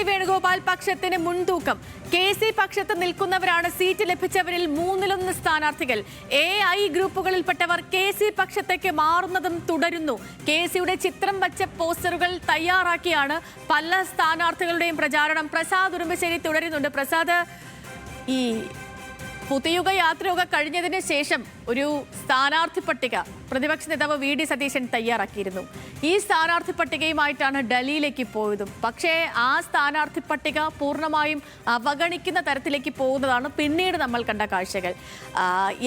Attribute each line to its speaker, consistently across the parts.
Speaker 1: വേണുഗോപാൽ പക്ഷത്തിന് മുൻതൂക്കം. KC പക്ഷത്ത് നിൽക്കുന്നവരാണ് seat ലഭിച്ചവരിൽ 1/3 സ്ഥാനാർത്ഥികൾ. AI ഗ്രൂപ്പുകളിൽപ്പെട്ടവർ KC പക്ഷത്തേക്ക് മാറുന്നതും തുടരുന്നു. KCയുടെ ചിത്രം വച്ച പോസ്റ്ററുകൾ തയ്യാറാക്കിയാണ് പല സ്ഥാനാർത്ഥികളുടെയും പ്രചാരണം. പ്രസാദ് ഉറുമ്പശ്ശേരി തുടരുന്നുണ്ട്. പ്രസാദ്, ഈ പുതിയുഗ യാത്രയൊക്കെ കഴിഞ്ഞതിന് ശേഷം ഒരു സ്ഥാനാർത്ഥി പട്ടിക പ്രതിപക്ഷ നേതാവ് VD സതീശൻ തയ്യാറാക്കിയിരുന്നു. ഈ സ്ഥാനാർത്ഥി പട്ടികയുമായിട്ടാണ് ഡൽഹിയിലേക്ക് പോയതും. പക്ഷേ ആ സ്ഥാനാർത്ഥി പട്ടിക പൂർണ്ണമായും അവഗണിക്കുന്ന തരത്തിലേക്ക് പോകുന്നതാണ് പിന്നീട് നമ്മൾ കണ്ട കാഴ്ചകൾ.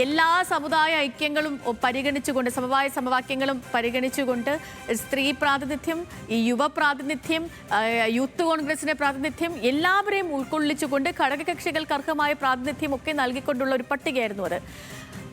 Speaker 1: എല്ലാ സമുദായ ഐക്യങ്ങളും പരിഗണിച്ചുകൊണ്ട്, സമവായ സമവാക്യങ്ങളും പരിഗണിച്ചുകൊണ്ട് സ്ത്രീ പ്രാതിനിധ്യം, ഈ യുവ പ്രാതിനിധ്യം, യൂത്ത് കോൺഗ്രസിന്റെ പ്രാതിനിധ്യം എല്ലാവരെയും ഉൾക്കൊള്ളിച്ചുകൊണ്ട് ഘടകകക്ഷികൾക്ക് അർഹമായ പ്രാതിനിധ്യം ഒക്കെ നൽകിക്കൊണ്ടുള്ള ഒരു പട്ടികയായിരുന്നു അത്.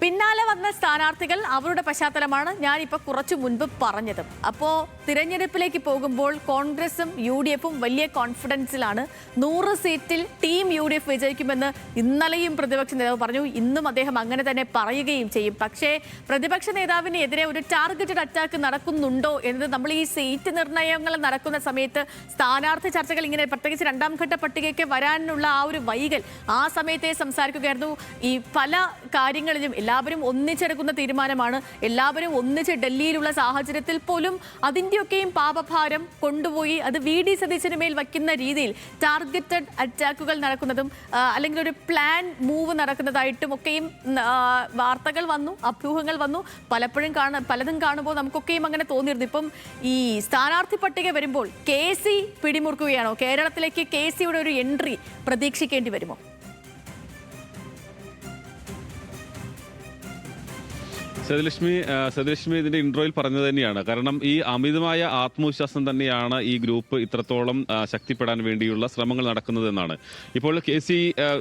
Speaker 1: പിന്നാലെ വന്ന സ്ഥാനാർത്ഥികൾ അവരുടെ പശ്ചാത്തലമാണ് ഞാനിപ്പോൾ കുറച്ചു മുൻപ് പറഞ്ഞത്. അപ്പോൾ തിരഞ്ഞെടുപ്പിലേക്ക് പോകുമ്പോൾ കോൺഗ്രസും UDFും വലിയ കോൺഫിഡൻസിലാണ്. 100 സീറ്റിൽ ടീം UDF വിജയിക്കുമെന്ന് ഇന്നലെയും പ്രതിപക്ഷ നേതാവ് പറഞ്ഞു. ഇന്നും അദ്ദേഹം അങ്ങനെ തന്നെ പറയുകയും ചെയ്യും. പക്ഷേ പ്രതിപക്ഷ നേതാവിനെതിരെ ഒരു ടാർഗറ്റഡ് അറ്റാക്ക് നടക്കുന്നുണ്ടോ എന്നത് നമ്മൾ ഈ സീറ്റ് നിർണ്ണയങ്ങൾ നടക്കുന്ന സമയത്ത് സ്ഥാനാർത്ഥി ചർച്ചകൾ ഇങ്ങനെ പ്രത്യേകിച്ച് 2ാം ഘട്ട പട്ടികയ്ക്ക് വരാനുള്ള ആ ഒരു വൈകൽ ആ സമയത്തെ സംസാരിക്കുകയായിരുന്നു. ഈ പല കാര്യങ്ങളിലും എല്ലാവരും ഒന്നിച്ചെടുക്കുന്ന തീരുമാനമാണ്. എല്ലാവരും ഒന്നിച്ച് ഡൽഹിയിലുള്ള സാഹചര്യത്തിൽ പോലും അതിൻ്റെയൊക്കെയും പാപഭാരം കൊണ്ടുപോയി അത് VD സതീശന് മേൽ വയ്ക്കുന്ന രീതിയിൽ ടാർഗറ്റഡ് അറ്റാക്കുകൾ നടക്കുന്നതും അല്ലെങ്കിൽ ഒരു പ്ലാൻ മൂവ് നടക്കുന്നതായിട്ടും ഒക്കെയും വാർത്തകൾ വന്നു, അഭ്യൂഹങ്ങൾ വന്നു. പലതും കാണുമ്പോൾ നമുക്കൊക്കെയും അങ്ങനെ തോന്നിയിരുന്നു. ഇപ്പം ഈ സ്ഥാനാർത്ഥി പട്ടിക വരുമ്പോൾ KC പിടിമുറുക്കുകയാണോ? കേരളത്തിലേക്ക് KCയുടെ ഒരു എൻട്രി പ്രതീക്ഷിക്കേണ്ടി വരുമോ?
Speaker 2: സതിലക്ഷ്മി ഇതിന്റെ ഇൻട്രോയിൽ പറഞ്ഞത് തന്നെയാണ്. കാരണം ഈ അമിതമായ ആത്മവിശ്വാസം തന്നെയാണ് ഈ ഗ്രൂപ്പ് ഇത്രത്തോളം ശക്തിപ്പെടാൻ വേണ്ടിയുള്ള ശ്രമങ്ങൾ നടക്കുന്നതെന്നാണ്. ഇപ്പോൾ KC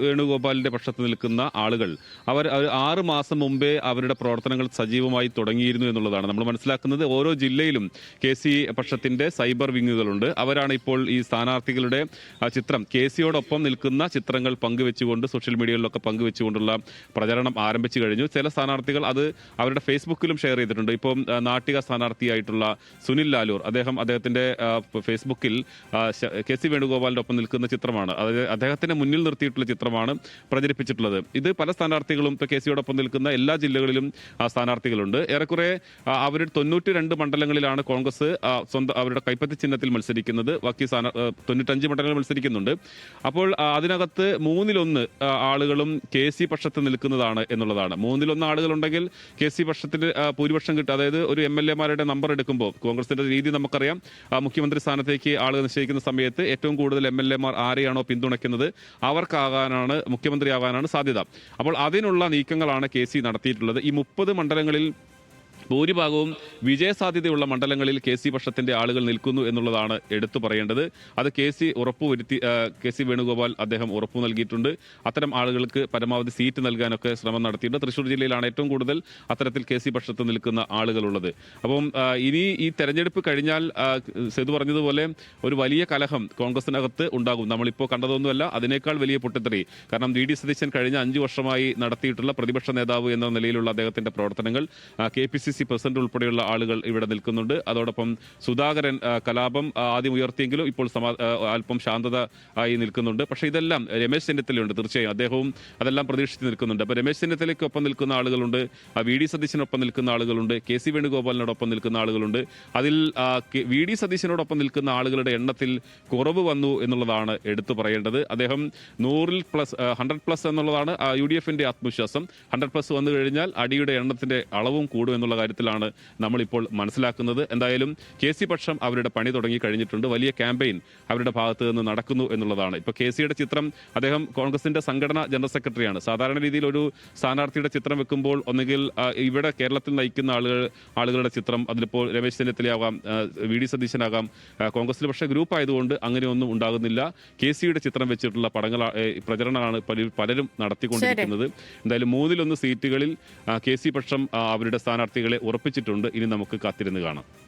Speaker 2: വേണുഗോപാലിന്റെ പക്ഷത്ത് നിൽക്കുന്ന ആളുകൾ അവർ 6 മാസം മുമ്പേ അവരുടെ പ്രവർത്തനങ്ങൾ സജീവമായി തുടങ്ങിയിരുന്നു എന്നുള്ളതാണ് നമ്മൾ മനസ്സിലാക്കുന്നത്. ഓരോ ജില്ലയിലും KC പക്ഷത്തിന്റെ സൈബർ വിങ്ങുകളുണ്ട്. അവരാണ് ഇപ്പോൾ ഈ സ്ഥാനാർത്ഥികളുടെ ചിത്രം KCയോടൊപ്പം നിൽക്കുന്ന ചിത്രങ്ങൾ പങ്കുവെച്ചുകൊണ്ട് സോഷ്യൽ മീഡിയകളിലൊക്കെ പങ്കുവെച്ചുകൊണ്ടുള്ള പ്രചരണം ആരംഭിച്ചു കഴിഞ്ഞു. ചില സ്ഥാനാർത്ഥികൾ അത് അവരുടെ ഫേസ്ബുക്കിലും ഷെയർ ചെയ്തിട്ടുണ്ട്. ഇപ്പം നാട്ടിക സ്ഥാനാർത്ഥിയായിട്ടുള്ള സുനിൽ ലാലൂർ അദ്ദേഹത്തിന്റെ ഫേസ്ബുക്കിൽ KC വേണുഗോപാലിന്റെ ഒപ്പം നിൽക്കുന്ന ചിത്രമാണ്, അദ്ദേഹത്തിന്റെ മുന്നിൽ നിർത്തിയിട്ടുള്ള ചിത്രമാണ് പ്രചരിപ്പിച്ചിട്ടുള്ളത്. ഇത് പല സ്ഥാനാർത്ഥികളും ഇപ്പോൾ KCയോടൊപ്പം നിൽക്കുന്ന എല്ലാ ജില്ലകളിലും സ്ഥാനാർത്ഥികളുണ്ട്. ഏറെക്കുറെ അവർ 92 മണ്ഡലങ്ങളിലാണ് കോൺഗ്രസ് അവരുടെ കൈപ്പത്തി ചിഹ്നത്തിൽ മത്സരിക്കുന്നത്. ബാക്കി 95 മണ്ഡലങ്ങൾ മത്സരിക്കുന്നുണ്ട്. അപ്പോൾ അതിനകത്ത് 1/3 ആളുകളും KC പക്ഷത്ത് നിൽക്കുന്നതാണ് എന്നുള്ളതാണ്. 1/3 ആളുകളുണ്ടെങ്കിൽ KC പക്ഷത്തിന് ഭൂരിപക്ഷം കിട്ടും. അതായത് ഒരു MLA-മാരുടെ നമ്പർ എടുക്കുമ്പോൾ കോൺഗ്രസിന്റെ രീതി നമുക്കറിയാം. മുഖ്യമന്ത്രി സ്ഥാനത്തേക്ക് ആളുകൾ നിശ്ചയിക്കുന്ന സമയത്ത് ഏറ്റവും കൂടുതൽ MLA-മാർ ആരെയാണോ പിന്തുണയ്ക്കുന്നത് അവർക്കാകാനാണ്, മുഖ്യമന്ത്രിയാകാനാണ് സാധ്യത. അപ്പോൾ അതിനുള്ള നീക്കങ്ങളാണ് KC നടത്തിയിട്ടുള്ളത്. ഈ 30 മണ്ഡലങ്ങളിൽ ഭൂരിഭാഗവും വിജയസാധ്യതയുള്ള മണ്ഡലങ്ങളിൽ KC പക്ഷത്തിന്റെ ആളുകൾ നിൽക്കുന്നു എന്നുള്ളതാണ് എടുത്തു പറയേണ്ടത്. അത് KC വേണുഗോപാൽ അദ്ദേഹം ഉറപ്പു നൽകിയിട്ടുണ്ട്. അത്തരം ആളുകൾക്ക് പരമാവധി സീറ്റ് നൽകാനൊക്കെ ശ്രമം നടത്തിയിട്ടുണ്ട്. തൃശ്ശൂർ ജില്ലയിലാണ് ഏറ്റവും കൂടുതൽ അത്തരത്തിൽ KC പക്ഷത്ത് നിൽക്കുന്ന ആളുകളുള്ളത്. അപ്പം ഇനി ഈ തെരഞ്ഞെടുപ്പ് കഴിഞ്ഞാൽ സേതു പറഞ്ഞതുപോലെ ഒരു വലിയ കലഹം കോൺഗ്രസിനകത്ത് ഉണ്ടാകും. നമ്മളിപ്പോൾ കണ്ടതൊന്നുമല്ല, അതിനേക്കാൾ വലിയ പൊട്ടിത്തെറി. കാരണം VD സതീശൻ കഴിഞ്ഞ 5 വർഷമായി നടത്തിയിട്ടുള്ള പ്രതിപക്ഷ നേതാവ് എന്ന നിലയിലുള്ള അദ്ദേഹത്തിന്റെ പ്രവർത്തനങ്ങൾ, KPCC പ്രസിഡന്റ് ഉൾപ്പെടെയുള്ള ആളുകൾ ഇവിടെ നിൽക്കുന്നുണ്ട്. അതോടൊപ്പം സുധാകരൻ കലാപം ആദ്യം ഉയർത്തിയെങ്കിലും ഇപ്പോൾ അല്പം ശാന്തത ആയി നിൽക്കുന്നുണ്ട്. പക്ഷേ ഇതെല്ലാം രമേശ് ചെന്നിത്തലയുണ്ട്, തീർച്ചയായും അദ്ദേഹവും അതെല്ലാം പ്രതീക്ഷിച്ച് നിൽക്കുന്നുണ്ട്. അപ്പോൾ രമേശ് ചെന്നിത്തലയ്ക്കൊപ്പം നിൽക്കുന്ന ആളുകളുണ്ട്, VD സതീശനൊപ്പം നിൽക്കുന്ന ആളുകളുണ്ട്, KC വേണുഗോപാലിനോടൊപ്പം നിൽക്കുന്ന ആളുകളുണ്ട്. അതിൽ VD സതീശനോടൊപ്പം നിൽക്കുന്ന ആളുകളുടെ എണ്ണത്തിൽ കുറവ് വന്നു എന്നുള്ളതാണ് എടുത്തു പറയേണ്ടത്. അദ്ദേഹം 100+ എന്നുള്ളതാണ് UDFന്റെ ആത്മവിശ്വാസം. 100+ വന്നു കഴിഞ്ഞാൽ അടിയുടെ എണ്ണത്തിന്റെ അളവും കൂടും എന്നുള്ള കാര്യത്തിലാണ് നമ്മളിപ്പോൾ മനസ്സിലാക്കുന്നത്. എന്തായാലും KC പക്ഷം അവരുടെ പണി തുടങ്ങി കഴിഞ്ഞിട്ടുണ്ട്. വലിയ ക്യാമ്പയിൻ അവരുടെ ഭാഗത്ത് നിന്ന് നടക്കുന്നു എന്നുള്ളതാണ്. ഇപ്പോൾ KCയുടെ ചിത്രം, അദ്ദേഹം കോൺഗ്രസിന്റെ സംഘടനാ ജനറൽ സെക്രട്ടറിയാണ്. സാധാരണ രീതിയിൽ ഒരു സ്ഥാനാർത്ഥിയുടെ ചിത്രം വെക്കുമ്പോൾ ഒന്നുകിൽ ഇവിടെ കേരളത്തിൽ നയിക്കുന്ന ആളുകളുടെ ചിത്രം, അതിലിപ്പോൾ രമേശ് ചെന്നിത്തലയാകാം, VD സതീശനാകാം. കോൺഗ്രസിൽ പക്ഷേ ഗ്രൂപ്പ് ആയതുകൊണ്ട് അങ്ങനെയൊന്നും ഉണ്ടാകുന്നില്ല. KCയുടെ ചിത്രം വെച്ചിട്ടുള്ള പ്രചരണമാണ് പലരും നടത്തിക്കൊണ്ടിരിക്കുന്നത്. എന്തായാലും 1/3 സീറ്റുകളിൽ KC പക്ഷം അവരുടെ സ്ഥാനാർത്ഥികളെ ഉറപ്പിച്ചിട്ടുണ്ട്. ഇനി നമുക്ക് കാത്തിരുന്ന് കാണാം.